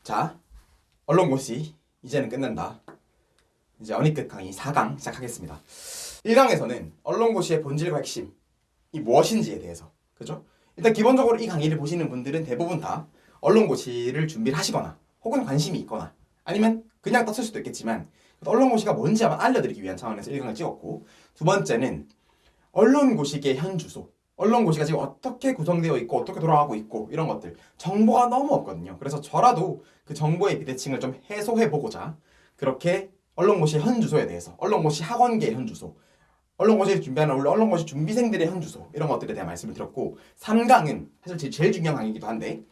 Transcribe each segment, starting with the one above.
자, 언론고시 이제는 끝난다. 이제 어니끝 강의 4강 시작하겠습니다. 1강에서는 언론고시의 본질과 핵심이 무엇인지에 대해서, 그죠? 일단 기본적으로 이 강의를 보시는 분들은 대부분 다 언론고시를 준비를 하시거나 혹은 관심이 있거나 아니면 그냥 떴을 수도 있겠지만 언론고시가 뭔지 한번 알려드리기 위한 차원에서 1강을 찍었고, 두 번째는 언론고시계 현 주소, 언론고시가 지금 어떻게 구성되어 있고 어떻게 돌아가고 있고 이런 것들 정보가 너무 없거든요. 그래서 저라도 그 정보의 비대칭을 좀 해소해보고자 그렇게 언론고시 현 주소에 대해서, 언론고시 학원계 현 주소, 언론고시를 준비하는 언론고시 준비생들의 현 주소 이런 것들에 대한 말씀을 드렸고, 3강은 사실 제일 중요한 강의이기도 한데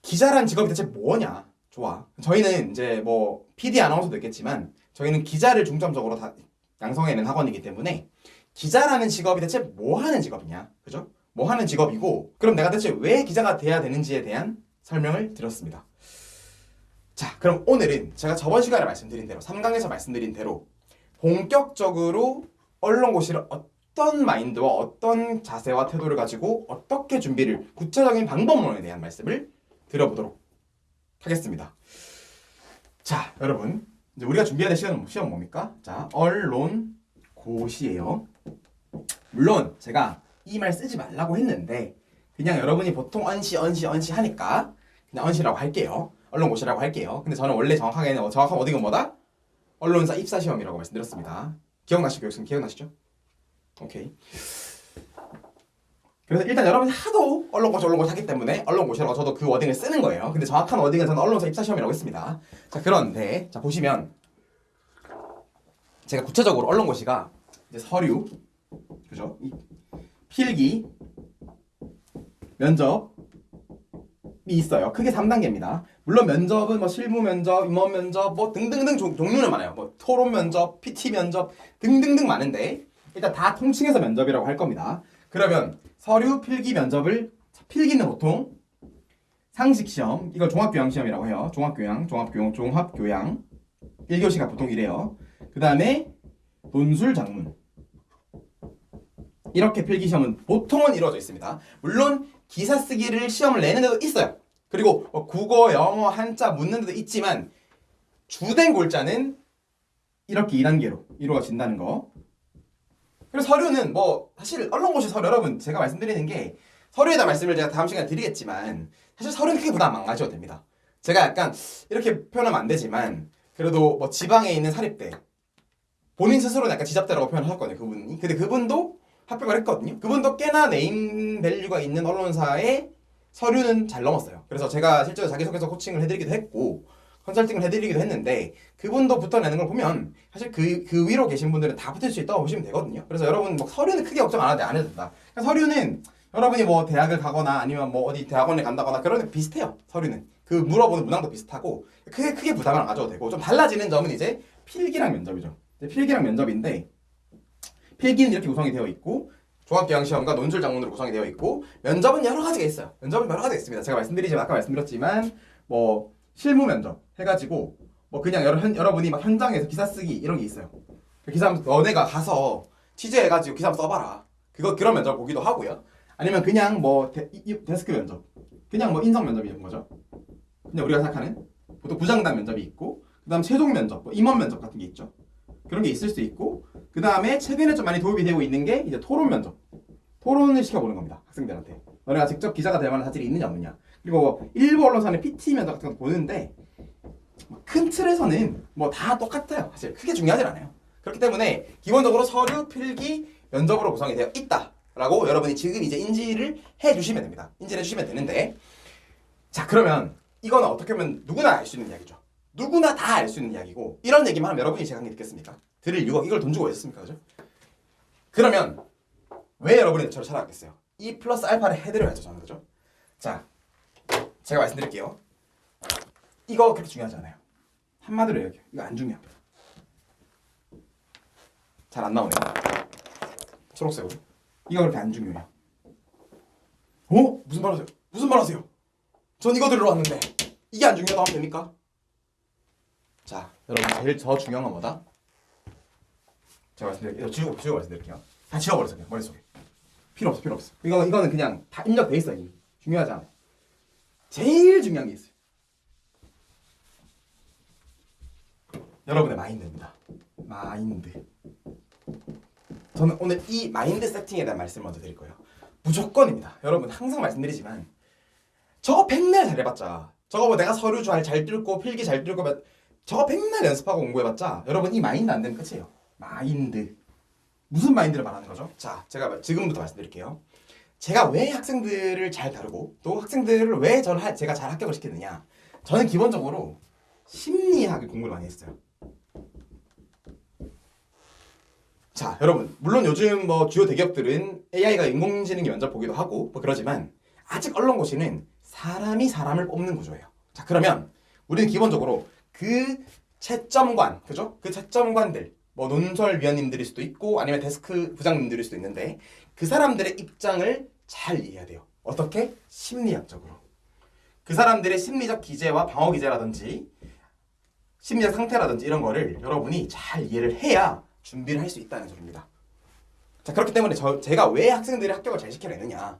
기자란 직업이 대체 뭐냐? 좋아. 저희는 이제 뭐 PD 아나운서도 있겠지만 저희는 기자를 중점적으로 다 양성해낸 학원이기 때문에 기자라는 직업이 대체 뭐 하는 직업이냐? 그죠? 뭐 하는 직업이고, 그럼 내가 대체 왜 기자가 돼야 되는지에 대한 설명을 드렸습니다. 자, 그럼 오늘은 제가 저번 시간에 말씀드린 대로 3강에서 말씀드린 대로 본격적으로 언론고시를 어떤 마인드와 어떤 자세와 태도를 가지고 어떻게 준비를, 구체적인 방법론에 대한 말씀을 드려보도록 하겠습니다. 자, 여러분, 이제 우리가 준비해야 될 시험 뭡니까? 자, 언론고시예요. 물론 제가 이 말 쓰지 말라고 했는데 그냥 여러분이 보통 언시 하니까 그냥 언시라고 할게요. 언론고시라고 할게요. 근데 저는 원래 정확한 어디가 뭐다? 언론사 입사시험이라고 말씀드렸습니다. 기억나시죠? 교육생 기억나시죠? 오케이. 그래서 일단 여러분이 하도 언론고시 하기 때문에 언론고시라고 저도 그 워딩을 쓰는 거예요. 근데 정확한 워딩은 저는 언론사 입사시험이라고 했습니다. 자, 그런데 자 보시면 제가 구체적으로 언론고시가 이제 서류, 그죠? 필기, 면접이 있어요. 크게 3단계입니다. 물론 면접은 뭐 실무 면접, 임원 면접 뭐 등등등 종류는 많아요. 뭐 토론 면접, PT 면접 등등등 많은데 일단 다 통칭해서 면접이라고 할 겁니다. 그러면 서류, 필기, 면접을, 필기는 보통 상식시험, 이걸 종합교양시험이라고 해요. 종합교양 1교시가 보통 이래요. 그 다음에 논술, 작문, 이렇게 필기시험은 보통은 이루어져 있습니다. 물론 기사 쓰기를 시험을 내는 데도 있어요. 그리고 국어, 영어, 한자 묻는 데도 있지만 주된 골자는 이렇게 2단계로 이루어진다는 거. 그래서 서류는 뭐 사실 언론고시 서류, 여러분 제가 말씀드리는 게 서류에다 말씀을 제가 다음 시간에 드리겠지만 사실 서류는 크게 부담 안 가셔도 됩니다. 제가 약간 이렇게 표현하면 안 되지만 그래도 뭐 지방에 있는 사립대, 본인 스스로는 약간 지잡대라고 표현하셨거든요, 그분이. 근데 그분도 합격을 했거든요. 그분도 꽤나 네임 밸류가 있는 언론사의 서류는 잘 넘었어요. 그래서 제가 실제로 자기소개서 코칭을 해드리기도 했고 컨설팅을 해드리기도 했는데 그분도 붙어내는 걸 보면 사실 그 위로 계신 분들은 다 붙을 수 있다고 보시면 되거든요. 그래서 여러분 뭐 서류는 크게 걱정 안 해도 된다. 서류는 여러분이 뭐 대학을 가거나 아니면 뭐 어디 대학원에 간다거나 그런 데 비슷해요. 서류는 그 물어보는 문항도 비슷하고 크게 부담을 안 가져도 되고, 좀 달라지는 점은 이제 필기랑 면접이죠. 필기랑 면접인데 필기는 이렇게 구성이 되어 있고 종합교양시험과 논술, 작문으로 구성이 되어 있고, 면접은 여러 가지가 있어요. 면접은 여러 가지가 있습니다. 제가 아까 말씀드렸지만 뭐 실무 면접 해가지고 뭐 그냥 여러분이 막 현장에서 기사 쓰기 이런 게 있어요. 기사 너네가 가서 취재해가지고 기사 한번 써봐라. 그런 면접 보기도 하고요. 아니면 그냥 뭐 데스크 면접, 그냥 뭐 인성 면접이 이런 거죠. 그냥 우리가 생각하는 보통 부장단 면접이 있고, 그다음 최종 면접, 뭐 임원 면접 같은 게 있죠. 그런 게 있을 수 있고, 그 다음에 최근에 좀 많이 도움이 되고 있는 게 이제 토론 면접. 토론을 시켜보는 겁니다, 학생들한테. 너네가 직접 기자가 될 만한 자질이 있느냐 없느냐. 그리고 뭐 일부 언론사는 PT 면접 같은 거 보는데 큰 틀에서는 뭐 다 똑같아요. 사실 크게 중요하진 않아요. 그렇기 때문에 기본적으로 서류, 필기, 면접으로 구성이 되어 있다라고 여러분이 지금 이제 인지를 해주시면 됩니다. 인지를 해주시면 되는데, 자, 그러면 이거는 어떻게 보면 누구나 알 수 있는 이야기죠. 누구나 다 알 수 있는 이야기고, 이런 얘기만 하면 여러분이 제 강의 듣겠습니까? 들을 이유가, 이걸 돈 주고 왜 했습니까? 그죠? 그러면 왜 여러분이 저를 찾아왔겠어요? 이 플러스 알파를 해드려야죠, 저는. 그죠? 자, 제가 말씀드릴게요. 이거 그렇게 중요하지 않아요. 한마디로 얘기해요. 이거 안 중요합니다. 잘 안 나오네요. 초록색으로. 이거 그렇게 안 중요해요. 무슨 말 하세요? 무슨 말 하세요? 전 이거 들으러 왔는데 이게 안 중요하다고 하면 됩니까? 자, 여러분 제일 더 중요한 건 뭐다? 제가 말씀드릴게요. 지우고 말씀드릴게요. 다 지워버렸어요, 머릿속에. 필요 없어. 이거는 그냥 다 입력돼 있어요, 이미. 중요하지 않아요. 제일 중요한 게 있어요. 여러분의 마인드입니다. 마인드. 저는 오늘 이 마인드 세팅에 대한 말씀을 먼저 드릴 거예요. 무조건입니다. 여러분 항상 말씀드리지만 저거 백날 잘해봤자, 저거 뭐 내가 서류 잘 뚫고 필기 잘 뚫고 저거 백날 연습하고 공부해봤자 여러분 이 마인드 안 되면 끝이에요. 마인드. 무슨 마인드를 말하는 거죠? 자, 제가 지금부터 말씀드릴게요. 제가 왜 학생들을 잘 다루고 또 학생들을 왜 제가 잘 합격을 시키느냐. 저는 기본적으로 심리학을 공부를 많이 했어요. 자, 여러분 물론 요즘 뭐 주요 대기업들은 AI가 인공지능이 먼저 보기도 하고 뭐 그러지만 아직 언론고시는 사람이 사람을 뽑는 구조예요. 자, 그러면 우리는 기본적으로 그 채점관, 그죠? 그 채점관들, 뭐 논설위원님들일 수도 있고 아니면 데스크 부장님들일 수도 있는데 그 사람들의 입장을 잘 이해해야 돼요. 어떻게? 심리학적으로. 그 사람들의 심리적 기제와 방어 기제라든지 심리적 상태라든지 이런 거를 여러분이 잘 이해를 해야 준비를 할 수 있다는 소리입니다. 자, 그렇기 때문에 제가 왜 학생들의 합격을 잘 시켜내느냐,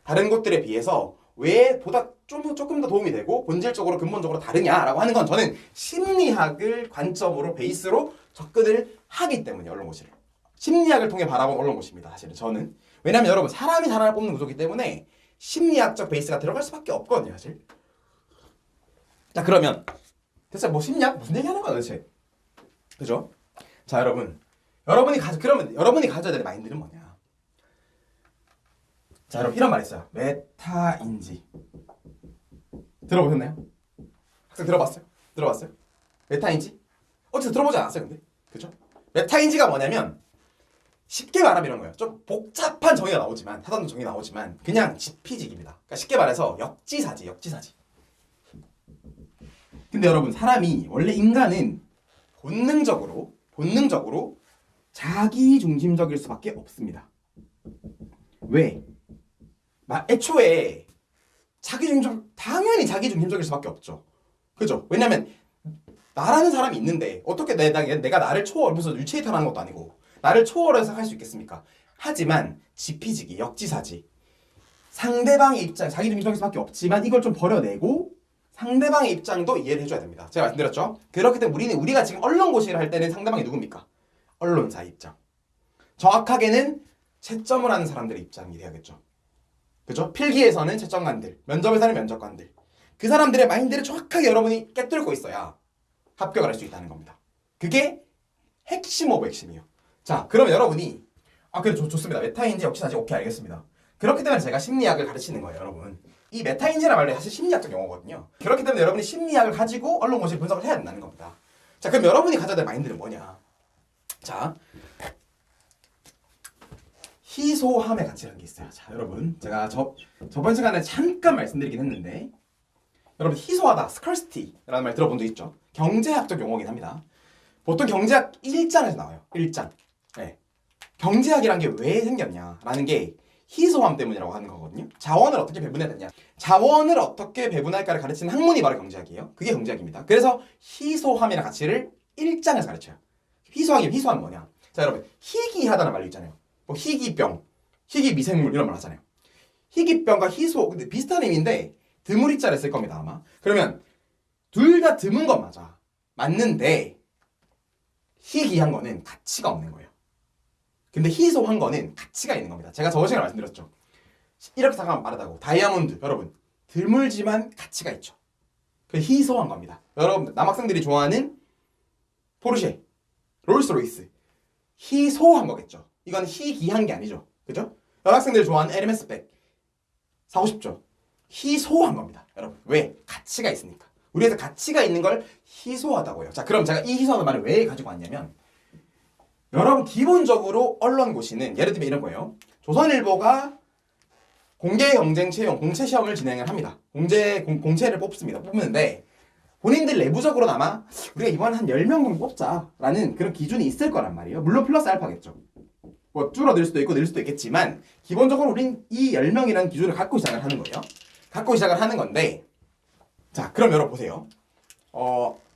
다른 곳들에 비해서 왜 보다 조금 더 도움이 되고 본질적으로 근본적으로 다르냐라고 하는 건 저는 심리학을 관점으로 베이스로 접근을 하기 때문에 언론고시를 심리학을 통해 바라본 언론고시입니다. 사실은 저는. 왜냐하면 여러분 사람이 사람을 뽑는 구조이기 때문에 심리학적 베이스가 들어갈 수밖에 없거든요, 사실. 자, 그러면 대체 뭐 심리학 무슨 얘기하는 거야 도대체, 그죠? 자, 여러분이 가져야 될 마인드는 뭐냐? 자, 여러분 이런 말 있어요. 메타인지 들어보셨나요? 학생 들어봤어요? 메타인지? 어쨌든 들어보지 않았어요, 근데 그죠? 메타인지가 뭐냐면 쉽게 말하면 이런 거예요. 좀 복잡한 정의가 나오지만 타당한 정의 나오지만 그냥 지피지기입니다. 그러니까 쉽게 말해서 역지사지. 근데 여러분 사람이 원래 인간은 본능적으로 자기중심적일 수밖에 없습니다. 왜? 애초에 당연히 자기중심적일 수밖에 없죠. 그죠? 왜냐면 나라는 사람이 있는데 어떻게 내가 나를 무슨 유체이탈하는 것도 아니고 나를 초월해서 생각할 수 있겠습니까? 하지만 지피지기, 역지사지. 상대방의 입장, 자기중심적일 수밖에 없지만 이걸 좀 버려내고 상대방의 입장도 이해를 해줘야 됩니다. 제가 말씀드렸죠? 그렇기 때문에 우리가 지금 언론고시를 할 때는 상대방이 누굽니까? 언론사 입장. 정확하게는 채점을 하는 사람들의 입장이 돼야겠죠. 그죠? 필기에서는 채점관들, 면접에서는 면접관들. 그 사람들의 마인드를 정확하게 여러분이 깨뚫고 있어야 합격을 할 수 있다는 겁니다. 그게 핵심 오브 핵심이에요. 자, 그러면 여러분이 그래 좋습니다. 메타인지 역시사지 오케이 알겠습니다. 그렇기 때문에 제가 심리학을 가르치는 거예요, 여러분. 이 메타인지란 말이 사실 심리학적 용어거든요. 그렇기 때문에 여러분이 심리학을 가지고 언론고시를 분석을 해야 된다는 겁니다. 자, 그럼 여러분이 가져야 될 마인드는 뭐냐? 자, 희소함의 가치라는 게 있어요. 자, 여러분 제가 저번 시간에 잠깐 말씀드리긴 했는데 여러분 희소하다, scarcity라는 말 들어본 적 있죠? 경제학적 용어긴 합니다. 보통 경제학 1장에서 나와요. 1장. 네. 경제학이란 게 왜 생겼냐라는 게 희소함 때문이라고 하는 거거든요. 자원을 어떻게 배분해야 되냐, 자원을 어떻게 배분할까를 가르치는 학문이 바로 경제학이에요. 그게 경제학입니다. 그래서 희소함이라는 가치를 1장에서 가르쳐요. 희소함이 뭐냐? 자, 여러분 희귀하다는 말이 있잖아요. 뭐 희귀병, 희귀미생물 이런 말 하잖아요. 희귀병과 희소 근데 비슷한 의미인데 드물이자를 쓸 겁니다 아마. 그러면 둘 다 드문 건 맞는데 희귀한 거는 가치가 없는 거예요. 근데 희소한 거는 가치가 있는 겁니다. 제가 저번 시간에 말씀드렸죠. 이렇게 생각하면 빠르다고. 다이아몬드 여러분 드물지만 가치가 있죠. 그 희소한 겁니다. 여러분 남학생들이 좋아하는 포르쉐, 롤스로이스 희소한 거겠죠. 이건 희귀한 게 아니죠. 그죠? 여학생들이 좋아하는 에르메스 백 사고 싶죠. 희소한 겁니다. 여러분 왜? 가치가 있으니까. 우리에서 가치가 있는 걸 희소하다고요. 자, 그럼 제가 이 희소하는 말을 왜 가지고 왔냐면 여러분 기본적으로 언론고시는 예를 들면 이런 거예요. 조선일보가 공개경쟁 채용, 공채 시험을 진행을 합니다. 공채를 뽑는데 본인들 내부적으로나마 우리가 이번에 한 10명 정도 뽑자라는 그런 기준이 있을 거란 말이에요. 물론 플러스 알파겠죠. 뭐 줄어들 수도 있고 늘 수도 있겠지만 기본적으로 우린 이 10명이라는 기준을 갖고 시작을 하는 거예요. 갖고 시작을 하는 건데 자, 그럼 여러분 보세요.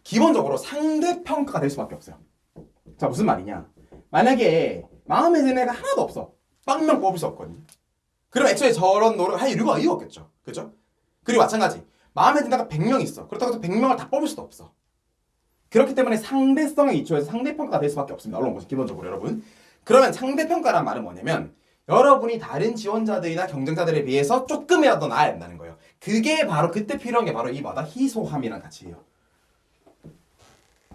기본적으로 상대평가가 될 수밖에 없어요. 자, 무슨 말이냐? 만약에 마음에 드는 애가 하나도 없어. 빵명 뽑을 수 없거든요. 그럼 애초에 저런 노력을 할 이유가 없겠죠. 그죠? 그리고 마찬가지. 마음에 드는 애가 100명 있어. 그렇다고 해서 100명을 다 뽑을 수도 없어. 그렇기 때문에 상대성에 기초해서 상대평가가 될 수밖에 없습니다. 언론고시 기본적으로 여러분. 그러면 상대평가란 말은 뭐냐면 여러분이 다른 지원자들이나 경쟁자들에 비해서 조금이라도 나아야 된다는 거예요. 그게 바로 그때 필요한 게 바로 이 뭐다? 희소함이란 가치예요.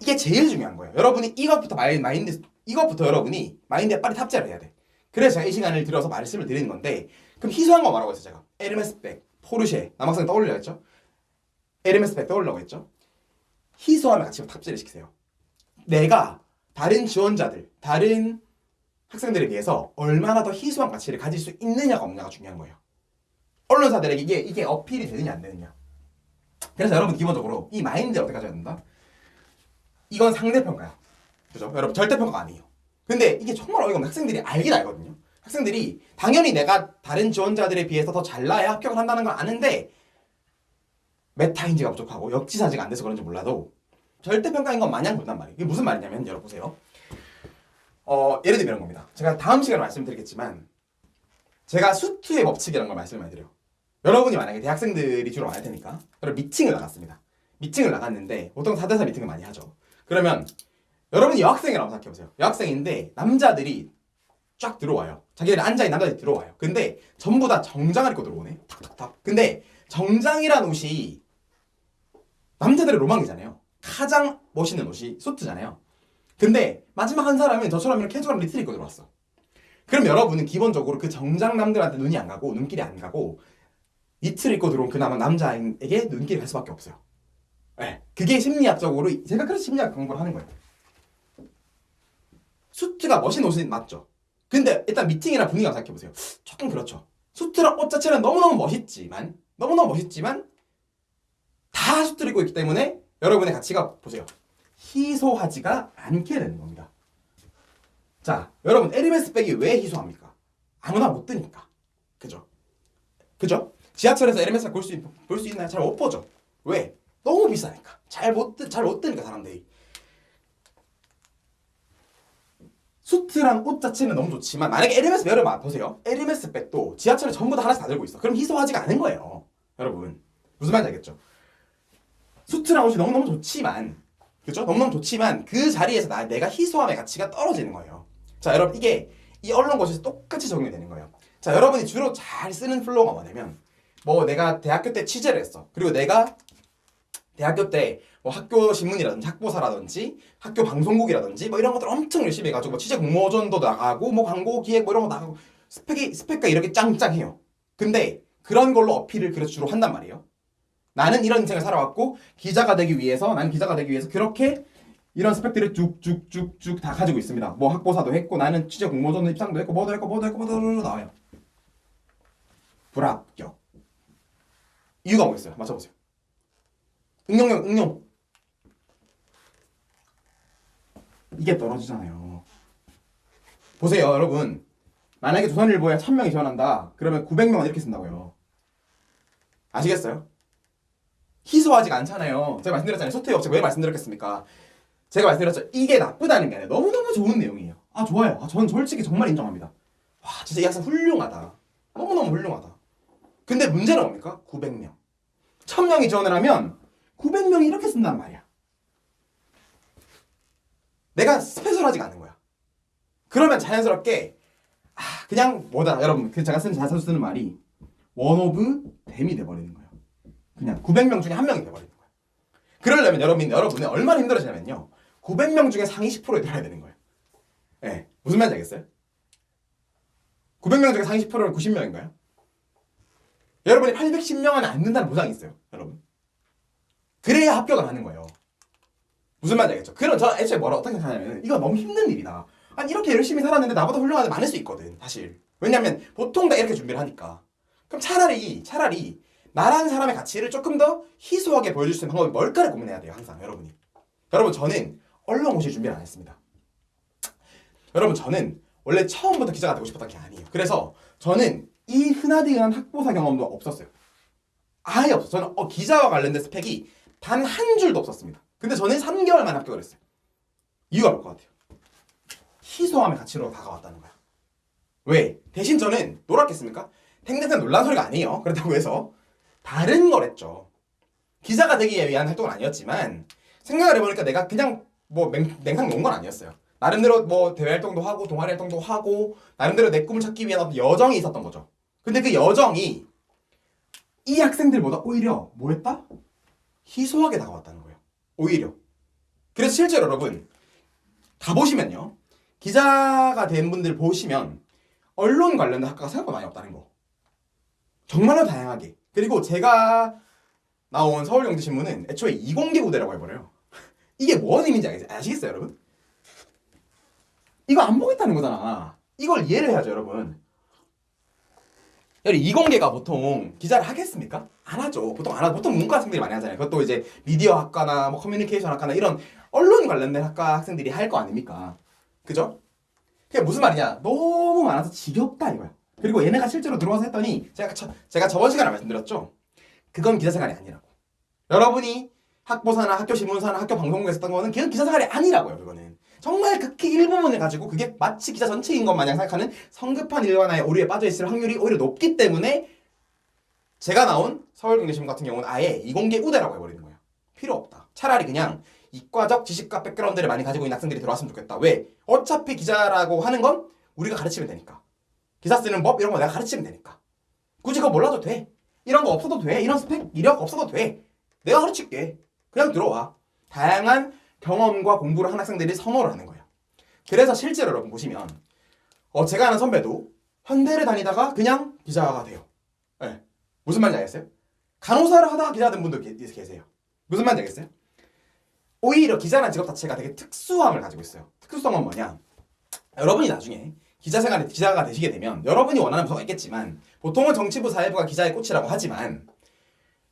이게 제일 중요한 거예요. 여러분이 이것부터 여러분이 마인드에 빨리 탑재를 해야 돼. 그래서 제가 이 시간을 들여서 말씀을 드리는 건데 그럼 희소한 거 뭐라고 했어요 제가? 에르메스백, 포르쉐, 남학생 떠올려 했죠? 에르메스백 떠올려고 했죠? 희소함의 가치를 탑재를 시키세요. 내가 다른 지원자들, 다른 학생들에 비해서 얼마나 더 희소한 가치를 가질 수 있느냐가 없냐가 중요한 거예요. 언론사들에게 이게 어필이 되느냐 안 되느냐. 그래서 여러분 기본적으로 이 마인드를 어떻게 가져야 된다? 이건 상대평가야. 그죠? 여러분 절대평가가 아니에요. 근데 이게 정말 어이가 없는 학생들이 알긴 알거든요. 학생들이 당연히 내가 다른 지원자들에 비해서 더 잘나야 합격을 한다는 걸 아는데 메타인지가 부족하고 역지사지가 안 돼서 그런지 몰라도 절대평가인 건 마냥 본단 말이에요. 이게 무슨 말이냐면 여러분 보세요. 예를 들면 이런 겁니다. 제가 다음 시간에 말씀드리겠지만 제가 수투의 법칙이라는 걸 말씀을 많이 드려요. 여러분이 만약에 대학생들이 주로 많을 테니까 여러분 미팅을 나갔습니다. 미팅을 나갔는데 보통 4대4 미팅을 많이 하죠. 그러면 여러분이 여학생이라고 생각해보세요. 여학생인데 남자들이 쫙 들어와요. 자기들이 앉아있는 남자들이 들어와요. 근데 전부 다 정장을 입고 들어오네. 탁탁탁. 근데 정장이란 옷이 남자들의 로망이잖아요. 가장 멋있는 옷이 수트잖아요. 근데 마지막 한 사람은 저처럼 이렇게 캐주얼한 니트를 입고 들어왔어. 그럼 여러분은 기본적으로 그 정장 남들한테 눈이 안 가고 눈길이 안 가고 니트를 입고 들어온 그 남자에게 눈길이 갈 수밖에 없어요. 네. 그게 심리학적으로 제가 그래서 심리학 공부를 하는 거예요. 수트가 멋있는 옷은 맞죠. 근데 일단 미팅이나 분위기만 생각해보세요. 조금 그렇죠. 수트랑 옷 자체는 너무너무 멋있지만 다 수트를 입고 있기 때문에 여러분의 가치가 보세요. 희소하지가 않게 되는 겁니다. 자, 여러분 에르메스백이 왜 희소합니까? 아무나 못 드니까. 그죠? 지하철에서 에르메스백 볼 수 있나요? 잘 못 보죠. 왜? 너무 비싸니까. 잘 못 드니까 사람들이. 수트랑 옷 자체는 너무 좋지만 만약에 에르메스 여러분 보세요. 에르메스 백도 지하철에 전부 다 하나씩 다 들고 있어. 그럼 희소하지가 않은 거예요. 여러분 무슨 말인지 알겠죠? 수트랑 옷이 너무너무 좋지만 그렇죠? 너무너무 좋지만 그 자리에서 내가 희소함의 가치가 떨어지는 거예요. 자 여러분 이게 이 언론고시에서 똑같이 적용이 되는 거예요. 자 여러분이 주로 잘 쓰는 플로우가 뭐냐면 뭐 내가 대학교 때 취재를 했어. 그리고 내가 대학교 때 뭐 학교 신문이라든지 학보사라든지 학교 방송국이라든지 뭐 이런 것들 엄청 열심히 해가지고 뭐 취재 공모전도 나가고 뭐 광고 기획 뭐 이런 거 나가고 스펙가 이렇게 짱짱해요. 근데 그런 걸로 어필을 그래서 주로 한단 말이에요. 나는 이런 인생을 살아왔고 나는 기자가 되기 위해서 그렇게 이런 스펙들을 쭉쭉쭉쭉 다 가지고 있습니다. 뭐 학보사도 했고 나는 취재 공모전 입상도 했고 뭐도 했고 나와요. 불합격. 이유가 뭐겠어요? 맞춰보세요. 응용. 이게 떨어지잖아요. 보세요, 여러분. 만약에 조선일보에 1000명이 지원한다. 그러면 900명은 이렇게 쓴다고요. 아시겠어요? 희소하지가 않잖아요. 제가 말씀드렸잖아요. 소통의 법칙 왜 말씀드렸겠습니까? 제가 말씀드렸죠. 이게 나쁘다는 게 아니라 너무너무 좋은 내용이에요. 아, 좋아요. 저는 솔직히 정말 인정합니다. 와, 진짜 이 학생 훌륭하다. 너무너무 훌륭하다. 근데 문제는 뭡니까? 900명. 1000명이 지원을 하면 900명이 이렇게 쓴단 말이야. 내가 스페셜하지가 않은 거야. 그러면 자연스럽게 그냥 뭐다 여러분 제가 자주 쓰는 말이 원 오브 댐이 돼버리는 거예요. 그냥 900명 중에 한 명이 돼버리는 거예요. 그러려면 여러분이 얼마나 힘들어지냐면요. 900명 중에 상위 10%에 들어야 되는 거예요. 네, 무슨 말인지 알겠어요? 900명 중에 상위 10%는 90명인가요? 여러분이 810명 안에 안 든다는 보장이 있어요. 여러분. 그래야 합격을 하는 거예요. 무슨 말인지 알겠죠? 그럼 저 애초에 어떻게 생각하냐면 이거 너무 힘든 일이다. 아니 이렇게 열심히 살았는데 나보다 훌륭한 애 많을 수 있거든 사실. 왜냐면 보통 다 이렇게 준비를 하니까. 그럼 차라리 나라는 사람의 가치를 조금 더 희소하게 보여줄 수 있는 방법이 뭘까를 고민해야 돼요 항상 여러분이. 여러분 저는 언론고시 준비를 안 했습니다. 여러분 저는 원래 처음부터 기자가 되고 싶었던 게 아니에요. 그래서 저는 이 흔하디흔한 학보사 경험도 없었어요. 아예 없었어요. 저는 기자와 관련된 스펙이 단 한 줄도 없었습니다. 근데 저는 3개월 만에 합격을 했어요. 이유가 뭘 것 같아요? 희소함의 가치로 다가왔다는 거야. 왜? 대신 저는 놀았겠습니까? 탱탱탱 놀란 소리가 아니에요. 그렇다고 해서 다른 걸 했죠. 기자가 되기 위한 활동은 아니었지만 생각을 해보니까 내가 그냥 뭐 맹탕 놓은 건 아니었어요. 나름대로 뭐 대외 활동도 하고 동아리 활동도 하고 나름대로 내 꿈을 찾기 위한 어떤 여정이 있었던 거죠. 근데 그 여정이 이 학생들보다 오히려 뭐했다? 희소하게 다가왔다는 거예요. 오히려. 그래서 실제로 여러분 가보시면요. 기자가 된 분들 보시면 언론 관련된 학과가 생각보다 많이 없다는 거. 정말로 다양하게. 그리고 제가 나온 서울경제신문은 애초에 이공계 부대라고 해버려요. 이게 뭔 의미인지 아시겠어요 여러분? 이거 안 보겠다는 거잖아. 이걸 이해를 해야죠 여러분. 이공계가 보통 기자를 하겠습니까? 안 하죠. 보통 안 하죠. 보통 문과 학생들이 많이 하잖아요. 그것도 이제 미디어 학과나 뭐 커뮤니케이션 학과나 이런 언론 관련된 학과 학생들이 할 거 아닙니까? 그죠? 그게 무슨 말이냐? 너무 많아서 지겹다 이거야. 그리고 얘네가 실제로 들어와서 했더니 제가 저번 시간에 말씀드렸죠. 그건 기자 생활이 아니라고. 여러분이 학보사나 학교 신문사나 학교 방송국에서 했던 거는 그건 기자 생활이 아니라고요. 그거는 정말 극히 일부분을 가지고 그게 마치 기자 전체인 것 마냥 생각하는 성급한 일관화의 오류에 빠져있을 확률이 오히려 높기 때문에 제가 나온 서울경제신문 같은 경우는 아예 이공계 우대라고 해버리는 거예요. 필요 없다. 차라리 그냥 이과적 지식과 백그라운드를 많이 가지고 있는 학생들이 들어왔으면 좋겠다. 왜? 어차피 기자라고 하는 건 우리가 가르치면 되니까. 기사 쓰는 법 이런 거 내가 가르치면 되니까. 굳이 그거 몰라도 돼. 이런 거 없어도 돼. 이런 스펙, 이력 없어도 돼. 내가 가르칠게. 그냥 들어와. 다양한 경험과 공부를 한 학생들이 선호를 하는 거예요. 그래서 실제로 여러분 보시면 제가 아는 선배도 현대를 다니다가 그냥 기자가 돼요. 네. 무슨 말인지 알겠어요? 간호사를 하다가 기자 된 분도 계세요. 무슨 말인지 알겠어요? 오히려 기자라는 직업 자체가 되게 특수함을 가지고 있어요. 특수성은 뭐냐? 여러분이 나중에 기자가 되시게 되면 여러분이 원하는 부서가 있겠지만 보통은 정치부, 사회부가 기자의 꽃이라고 하지만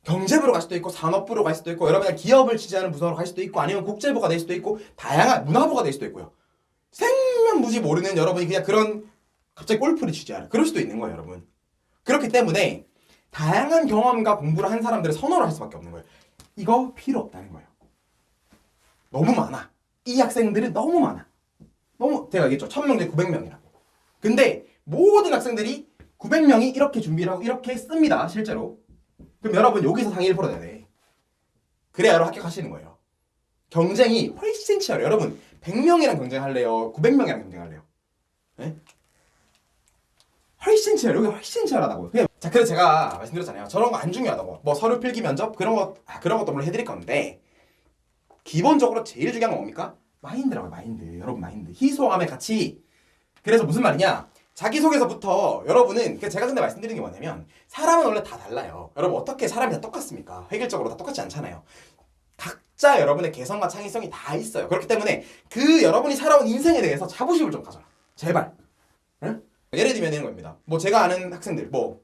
경제부로 갈 수도 있고 산업부로 갈 수도 있고 여러분이 기업을 지지하는 부서로 갈 수도 있고 아니면 국제부가 될 수도 있고 다양한 문화부가 될 수도 있고요. 생면무지 모르는 여러분이 그냥 그런 갑자기 골프를 취재하는 그럴 수도 있는 거예요, 여러분. 그렇기 때문에 다양한 경험과 공부를 한 사람들을 선호를 할 수밖에 없는 거예요. 이거 필요 없다는 거예요. 너무 많아. 이 학생들은 너무 많아. 너무 제가 얘기했죠. 1000명 대 900명이라고. 근데 모든 학생들이 900명이 이렇게 준비를 하고 이렇게 씁니다. 실제로. 그럼 여러분 여기서 상위를 풀어내야 돼. 그래야 여러분 합격하시는 거예요. 경쟁이 훨씬 치열해요. 여러분 100명이랑 경쟁할래요? 900명이랑 경쟁할래요? 네? 훨씬 치열해요. 여기 훨씬 치열하다고요. 자, 그래서 제가 말씀드렸잖아요. 저런 거 안 중요하다고. 뭐 서류 필기 면접 그런 것도 물론 해드릴 건데 기본적으로 제일 중요한 건 뭡니까? 마인드라고요. 마인드. 여러분 마인드. 희소함의 가치. 그래서 무슨 말이냐? 자기소개서부터 여러분은 제가 근데 말씀드리는 게 뭐냐면 사람은 원래 다 달라요. 여러분 어떻게 사람이 다 똑같습니까? 획일적으로 다 똑같지 않잖아요. 각자 여러분의 개성과 창의성이 다 있어요. 그렇기 때문에 그 여러분이 살아온 인생에 대해서 자부심을 좀 가져라. 제발. 응? 예를 들면 이런 겁니다. 뭐 제가 아는 학생들 뭐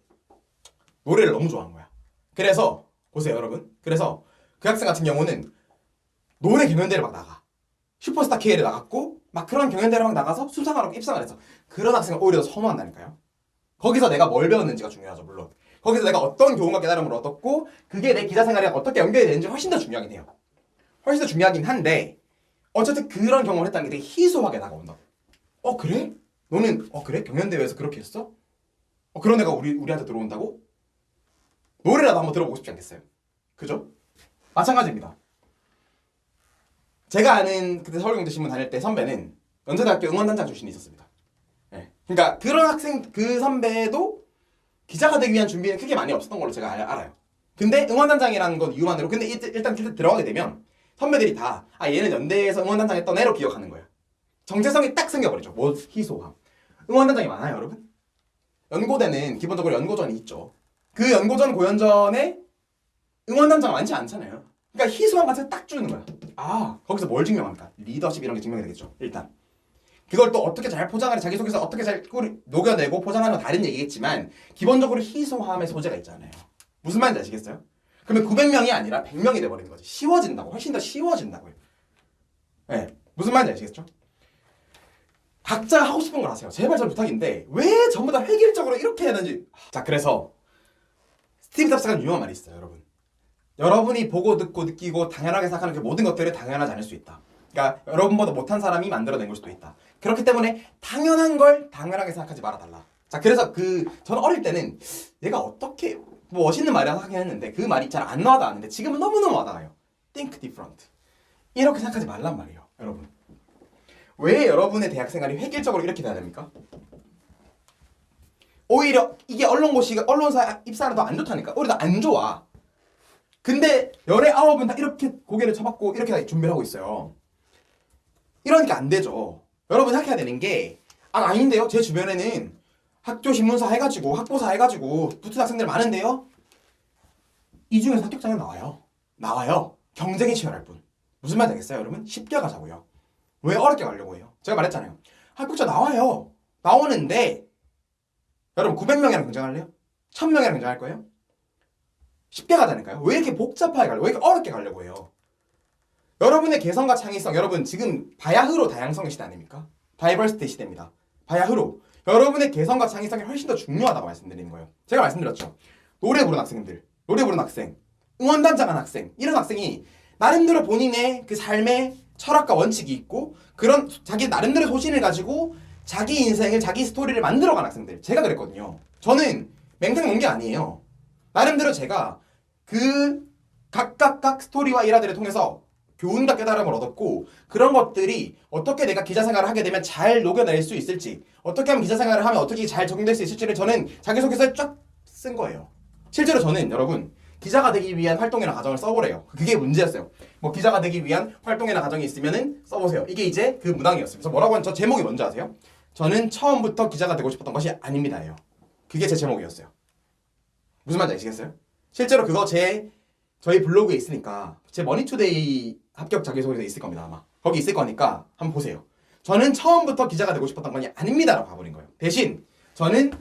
노래를 너무 좋아하는 거야. 그래서 보세요 여러분. 그래서 그 학생 같은 경우는 노래 경연대를 막 나가. 슈퍼스타 K를 나갔고 막 그런 경연대를 막 나가서 수상하러 입상을 했어. 그런 학생을 오히려 더 선호한다니까요. 거기서 내가 뭘 배웠는지가 중요하죠. 물론 거기서 내가 어떤 교훈과 깨달음을 얻었고 그게 내 기자 생활에 어떻게 연결이 되는지 훨씬 더 중요하긴 해요. 훨씬 더 중요하긴 한데 어쨌든 그런 경험을 했다는 게 되게 희소하게 다가온다. 그래? 너는 그래? 경연대회에서 그렇게 했어? 그런 애가 우리한테 들어온다고? 노래라도 한번 들어보고 싶지 않겠어요? 그죠? 마찬가지입니다. 제가 아는 그때 서울경제신문 다닐 때 선배는 연세대학교 응원단장 출신이 있었습니다. 네. 그러니까 그런 학생 그 선배도 기자가 되기 위한 준비는 크게 많이 없었던 걸로 제가 알아요. 근데 응원단장이라는 건 이유만으로 근데 일단 들어가게 되면 선배들이 다 얘는 연대에서 응원단장 했던 애로 기억하는 거예요. 정체성이 딱 생겨버리죠. 뭐 희소함. 응원단장이 많아요 여러분. 연고대는 기본적으로 연고전이 있죠. 그 연고전 고연전에 응원단장 많지 않잖아요. 그러니까 희소함 같은 딱 주는 거야. 거기서 뭘 증명합니까? 리더십 이런 게 증명이 되겠죠. 일단 그걸 또 어떻게 잘 포장하는 자기소개서 어떻게 잘 녹여내고 포장하는 건 다른 얘기겠지만 기본적으로 희소함의 소재가 있잖아요. 무슨 말인지 아시겠어요? 그러면 900명이 아니라 100명이 돼버리는 거지. 쉬워진다고. 훨씬 더 쉬워진다고요. 네. 무슨 말인지 아시겠죠? 각자가 하고 싶은 걸 하세요. 제발 저 부탁인데 왜 전부 다 획일적으로 이렇게 해야 되는지. 자, 그래서 스티브 잡스가 유명한 말이 있어요 여러분. 여러분이 보고 듣고 느끼고 당연하게 생각하는 그 모든 것들을 당연하지 않을 수 있다. 그러니까 여러분보다 못한 사람이 만들어낸 걸 수도 있다. 그렇기 때문에 당연한 걸 당연하게 생각하지 말아달라. 자, 그래서 저는 어릴 때는 얘가 어떻게 뭐 멋있는 말이라고 하긴 했는데 그 말이 잘 안 와닿았는데 지금은 너무너무 와닿아요. Think different. 이렇게 생각하지 말란 말이에요, 여러분. 왜 여러분의 대학 생활이 획일적으로 이렇게 돼야 됩니까? 오히려 이게 언론사 입사는 더 안 좋다니까. 오히려 더 안 좋아. 근데 19은 다 이렇게 고개를 쳐박고 이렇게 다 준비를 하고 있어요. 이러니까 안 되죠. 여러분 생각해야 되는 게 아닌데요. 제 주변에는 학교 신문사 해가지고 학보사 해가지고 붙은 학생들 많은데요. 이 중에서 합격자는 나와요. 경쟁이 치열할 뿐. 무슨 말인지 알겠어요, 여러분? 쉽게 가자고요. 왜 어렵게 가려고 해요? 제가 말했잖아요. 합격자 나와요. 나오는데 여러분 900명이랑 경쟁할래요? 1000명이랑 경쟁할 거예요? 쉽게 가자니까요. 왜 이렇게 복잡하게 가려고? 왜 이렇게 어렵게 가려고 해요? 여러분의 개성과 창의성, 여러분 지금 바야흐로 다양성의 시대 아닙니까? 다이버시티 시대입니다. 바야흐로 여러분의 개성과 창의성이 훨씬 더 중요하다고 말씀드리는 거예요. 제가 말씀드렸죠. 노래 부르는 학생들, 노래 부르는 학생, 응원단장한 학생, 이런 학생이 나름대로 본인의 그 삶의 철학과 원칙이 있고 그런 자기 나름대로 소신을 가지고 자기 인생을, 자기 스토리를 만들어간 학생들. 제가 그랬거든요. 저는 맹탕 논 게 아니에요. 나름대로 제가 그 각각 스토리와 일화들을 통해서 교훈과 깨달음을 얻었고 그런 것들이 어떻게 내가 기자 생활을 하게 되면 잘 녹여낼 수 있을지, 어떻게 하면 기자 생활을 하면 어떻게 잘 적용될 수 있을지를 저는 자기소개서에 쫙 쓴 거예요. 실제로 저는 여러분 기자가 되기 위한 활동이나 과정을 써보래요. 그게 문제였어요. 뭐 기자가 되기 위한 활동이나 과정이 있으면은 써보세요. 이게 이제 그 문항이었어요. 그래서 뭐라고 하는 저 제목이 뭔지 아세요? 저는 처음부터 기자가 되고 싶었던 것이 아닙니다예요. 그게 제 제목이었어요. 무슨 말인지 아시겠어요? 실제로 그거 저희 블로그에 있으니까 제 머니투데이 합격 자기소개서 있을 겁니다 아마. 거기 있을 거니까 한번 보세요. 저는 처음부터 기자가 되고 싶었던 건 아닙니다라고 가버린 거예요. 대신 저는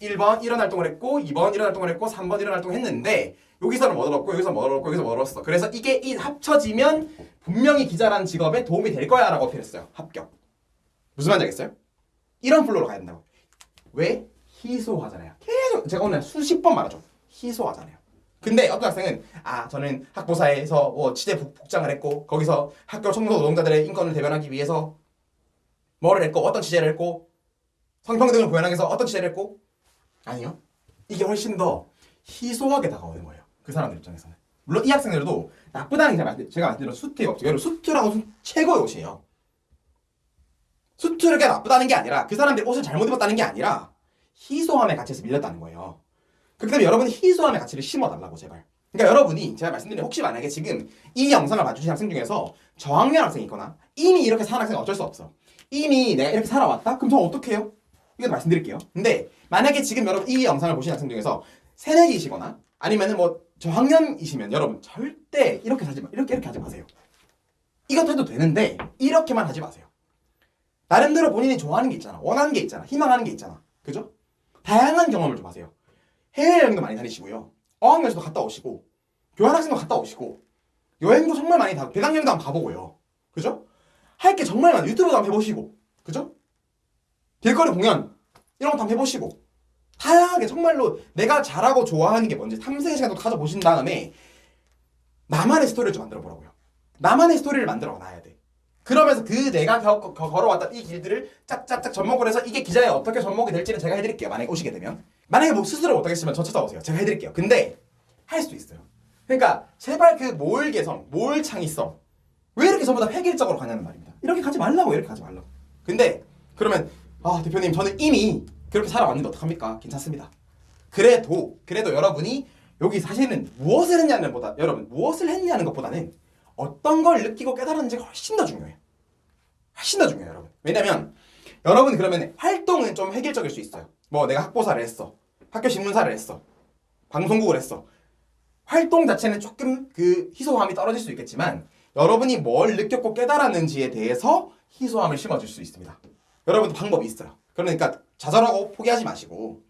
1번 이런 활동을 했고 2번 이런 활동을 했고 3번 이런 활동을 했는데 여기서는 뭐 얻었고 여기서 뭐 얻었고 여기서 뭐 얻었어. 그래서 이게 합쳐지면 분명히 기자라는 직업에 도움이 될 거야 라고 어필했어요. 합격. 무슨 말인지 알겠어요? 이런 플로우로 가야 된다고. 왜? 희소하잖아요. 계속 제가 오늘 수십 번 말하죠. 희소하잖아요. 근데 어떤 학생은 저는 학보사에서 뭐 취재 복장을 했고 거기서 학교 청소 노동자들의 인권을 대변하기 위해서 뭐를 했고 어떤 취재를 했고 성평등을 보완하기 위해서 어떤 취재를 했고 아니요. 이게 훨씬 더 희소하게 다가오는 거예요. 그 사람들 입장에서는. 물론 이 학생들도 나쁘다는 게 제가 말씀드린 수트의 법칙. 여러분 수트라고 최고의 옷이에요. 수트가 나쁘다는 게 아니라 그 사람들이 옷을 잘못 입었다는 게 아니라 희소함의 가치에서 밀렸다는 거예요. 그렇기 때문에 여러분이 희소함의 가치를 심어달라고 제발. 그러니까 여러분이 제가 말씀드린 혹시 만약에 지금 이 영상을 봐주신 학생 중에서 저학년 학생이 있거나 이미 이렇게 사는 학생은 어쩔 수 없어. 이미 내가 이렇게 살아왔다? 그럼 저 어떻게 해요? 이것도 말씀드릴게요. 근데 만약에 지금 여러분 이 영상을 보신 학생 중에서 새내기시거나 아니면은 뭐 저학년이시면 여러분 절대 이렇게 하지 이렇게 하지 마세요. 이것도 해도 되는데 이렇게만 하지 마세요. 나름대로 본인이 좋아하는 게 있잖아. 원하는 게 있잖아. 희망하는 게 있잖아. 그죠? 다양한 경험을 좀 하세요. 해외여행도 많이 다니시고요. 어학연수도 갔다 오시고 교환학생도 갔다 오시고 여행도 정말 많이 배낭여행도 한번 가보고요. 그죠? 할 게 정말 많아요. 유튜브도 한번 해보시고 그죠? 길거리 공연 이런 것도 한번 해보시고 다양하게 정말로 내가 잘하고 좋아하는 게 뭔지 탐색의 시간도 가져보신 다음에 나만의 스토리를 좀 만들어 보라고요. 나만의 스토리를 만들어 놔야 돼. 그러면서 그 내가 걸어왔던 이 길들을 짝짝짝 접목을 해서 이게 기자에 어떻게 접목이 될지는 제가 해드릴게요. 만약에 오시게 되면. 만약에 뭐 스스로 못하겠으면 저 찾아오세요. 제가 해드릴게요. 근데 할 수도 있어요. 그러니까 제발 그 몰 개성, 몰 창의성 왜 이렇게 전부 다 획일적으로 가냐는 말입니다. 이렇게 가지 말라고. 이렇게 가지 말라고. 근데 그러면 대표님 저는 이미 그렇게 살아왔는데 어떡합니까? 괜찮습니다. 그래도 여러분이 여기 사실은 무엇을 했냐는 것보다는 어떤 걸 느끼고 깨달았는지가 훨씬 더 중요해요. 훨씬 더 중요해요, 여러분. 왜냐면 여러분 그러면 활동은 좀 획일적일 수 있어요. 뭐 내가 학보사를 했어. 학교 신문사를 했어. 방송국을 했어. 활동 자체는 조금 그 희소함이 떨어질 수 있겠지만 여러분이 뭘 느꼈고 깨달았는지에 대해서 희소함을 심어줄 수 있습니다. 여러분도 방법이 있어요. 그러니까 좌절하고 포기하지 마시고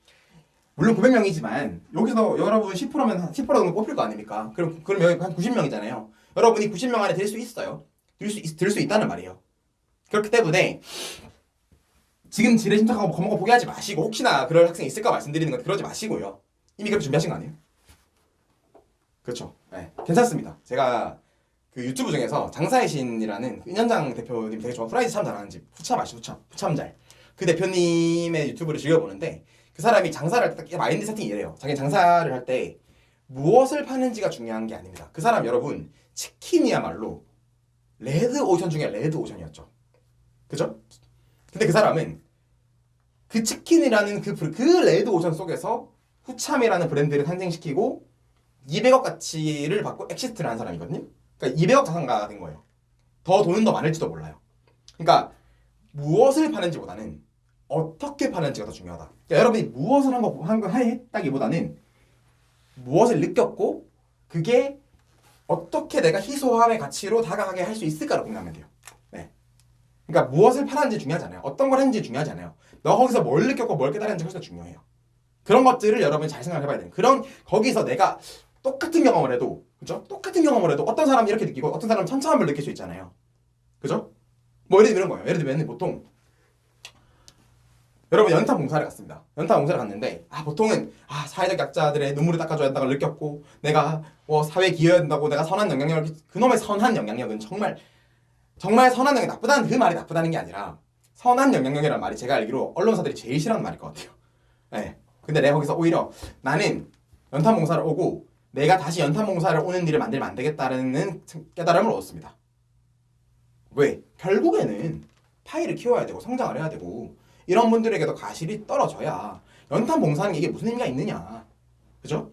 물론 900명이지만 여기서 여러분 10%면 10% 정도 뽑힐 거 아닙니까? 그럼 여기 한 90명이잖아요. 여러분이 90명 안에 들 수 있어요. 들 수 있다는 말이에요. 그렇기 때문에 지금 지레 심착하고 겁먹고 포기하지 마시고 혹시나 그럴 학생이 있을까 말씀드리는 건데 그러지 마시고요. 이미 그렇게 준비하신 거 아니에요? 그렇죠. 네, 괜찮습니다. 제가 그 유튜브 중에서 장사의 신이라는 은현장 대표님 되게 좋아. 프라이드 참 잘하는 집. 후참잘. 그 대표님의 유튜브를 즐겨보는데 그 사람이 장사를 할 때 마인드 세팅이 이래요. 자기 장사를 할 때 무엇을 파는지가 중요한 게 아닙니다. 그 사람 여러분 치킨이야말로 레드 오션 중에 레드 오션이었죠. 그죠? 근데 그 사람은 그 치킨이라는 그 레드 오션 속에서 후참이라는 브랜드를 탄생시키고 200억 가치를 받고 엑시트를 한 사람이거든요. 그러니까 200억 자산가가 된 거예요. 더 돈은 더 많을지도 몰라요. 그러니까 무엇을 파는지보다는 어떻게 파는지가 더 중요하다. 그러니까 여러분이 무엇을 했다기보다는 무엇을 느꼈고 그게 어떻게 내가 희소함의 가치로 다가가게 할 수 있을까를 고민하면 돼요. 네. 그러니까 무엇을 팔았는지 중요하지 않아요. 어떤 걸 했는지 중요하지 않아요. 너 거기서 뭘 느꼈고 뭘 깨달았는지 훨씬 더 중요해요. 그런 것들을 여러분이 잘 생각해봐야 돼요. 그런 거기서 내가 똑같은 경험을 해도 그죠? 똑같은 경험을 해도 어떤 사람이 이렇게 느끼고 어떤 사람은 천차만별 느낄 수 있잖아요. 그죠? 뭐 예를 들면 이런 거예요. 예를 들면 보통 여러분 연탄 봉사를 갔습니다. 연탄 봉사를 갔는데 보통은 사회적 약자들의 눈물을 닦아줘야 한다고 느꼈고 내가 사회에 기여해야 된다고 내가 선한 영향력을 그놈의 선한 영향력은 정말 선한 영향이 나쁘다는 그 말이 나쁘다는 게 아니라 선한 영향력이라는 말이 제가 알기로 언론사들이 제일 싫어하는 말일 것 같아요. 네. 근데 내가 거기서 오히려 나는 연탄 봉사를 오고 내가 다시 연탄 봉사를 오는 일을 만들면 안 되겠다는 깨달음을 얻었습니다. 왜? 결국에는 파이를 키워야 되고 성장을 해야 되고 이런 분들에게도 가실이 떨어져야 연탄 봉사하는 게 이게 무슨 의미가 있느냐. 그죠?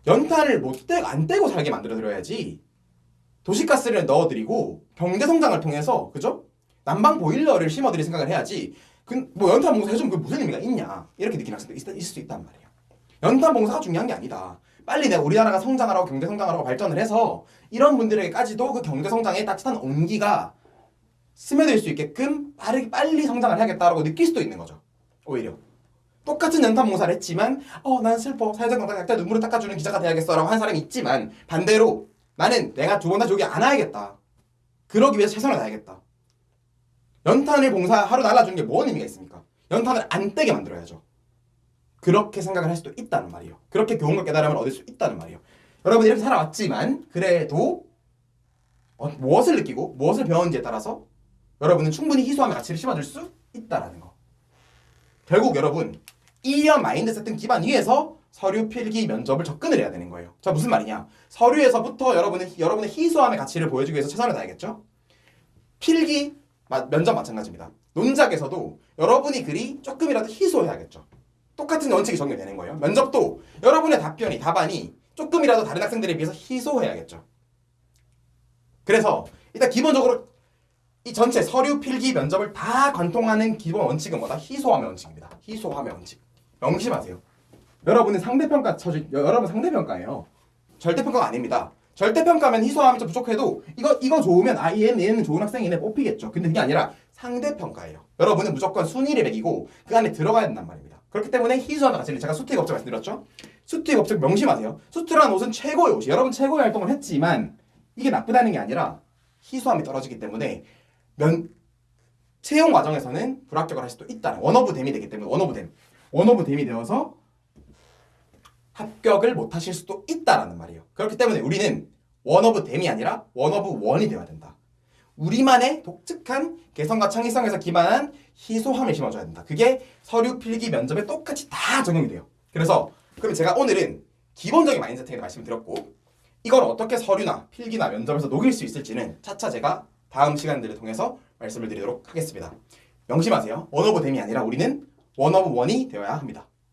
연탄을 안 떼고 살게 만들어드려야지 도시가스를 넣어드리고 경제성장을 통해서 그죠? 난방 보일러를 심어드릴 생각을 해야지 뭐 연탄 봉사 해주면 그게 무슨 의미가 있냐 이렇게 느끼는 학생도 있을 수 있단 말이에요. 연탄 봉사가 중요한 게 아니다. 빨리 내가 우리나라가 성장하라고 경제성장하라고 발전을 해서 이런 분들에게까지도 그 경제성장의 따뜻한 온기가 스며들 수 있게끔 빨리 성장을 해야겠다라고 느낄 수도 있는 거죠. 오히려 똑같은 연탄 봉사를 했지만 난 슬퍼 사회적 약자 눈물을 닦아주는 기자가 돼야겠어라고 한 사람이 있지만 반대로 나는 내가 두 번 다 저기 안 와야겠다. 그러기 위해서 최선을 다해야겠다. 연탄을 하루 날라주는 게 뭔 의미가 있습니까? 연탄을 안 떼게 만들어야죠. 그렇게 생각을 할 수도 있다는 말이에요. 그렇게 교훈과 깨달음을 얻을 수 있다는 말이에요. 여러분 이렇게 살아왔지만 그래도 무엇을 느끼고 무엇을 배웠는지에 따라서 여러분은 충분히 희소함의 가치를 심어줄 수 있다라는 거. 결국 여러분 이런 마인드 세팅 기반 위에서 서류 필기 면접을 접근을 해야 되는 거예요. 자 무슨 말이냐? 서류에서부터 여러분의 희소함의 가치를 보여주기 위해서 최선을 다하겠죠. 필기 면접 마찬가지입니다. 논작에서도 여러분이 글이 조금이라도 희소해야겠죠. 똑같은 원칙이 적용되는 거예요. 면접도 여러분의 답안이 조금이라도 다른 학생들에 비해서 희소해야겠죠. 그래서 일단 기본적으로 이 전체 서류 필기 면접을 다 관통하는 기본 원칙은 뭐다? 희소함의 원칙입니다. 희소함의 원칙. 명심하세요. 여러분 상대평가예요. 절대평가가 아닙니다. 절대평가면 희소함이 좀 부족해도 이거 좋으면 얘는 좋은 학생이네 뽑히겠죠. 근데 그게 아니라 상대평가예요. 여러분은 무조건 순위를 매기고 그 안에 들어가야 된단 말입니다. 그렇기 때문에 희소함의 가치를 제가 수트의 법칙 말씀드렸죠. 수트의 법칙 명심하세요. 수트라는 옷은 최고의 옷이 여러분 최고의 활동을 했지만 이게 나쁘다는 게 아니라 희소함이 떨어지기 때문에 채용 과정에서는 불합격을 할 수도 있다는 원오브댐이 되기 때문에 원오브댐이 되어서 합격을 못 하실 수도 있다라는 말이에요. 그렇기 때문에 우리는 원오브댐이 아니라 원오브원이 되어야 된다. 우리만의 독특한 개성과 창의성에서 기반한 희소함을 심어줘야 된다. 그게 서류 필기 면접에 똑같이 다 적용이 돼요. 그래서 그럼 제가 오늘은 기본적인 마인드세팅에 대해 말씀드렸고 이걸 어떻게 서류나 필기나 면접에서 녹일 수 있을지는 차차 제가 다음 시간들을 통해서 말씀을 드리도록 하겠습니다. 명심하세요. 원오브댐이 아니라 우리는 원오브원이 되어야 합니다.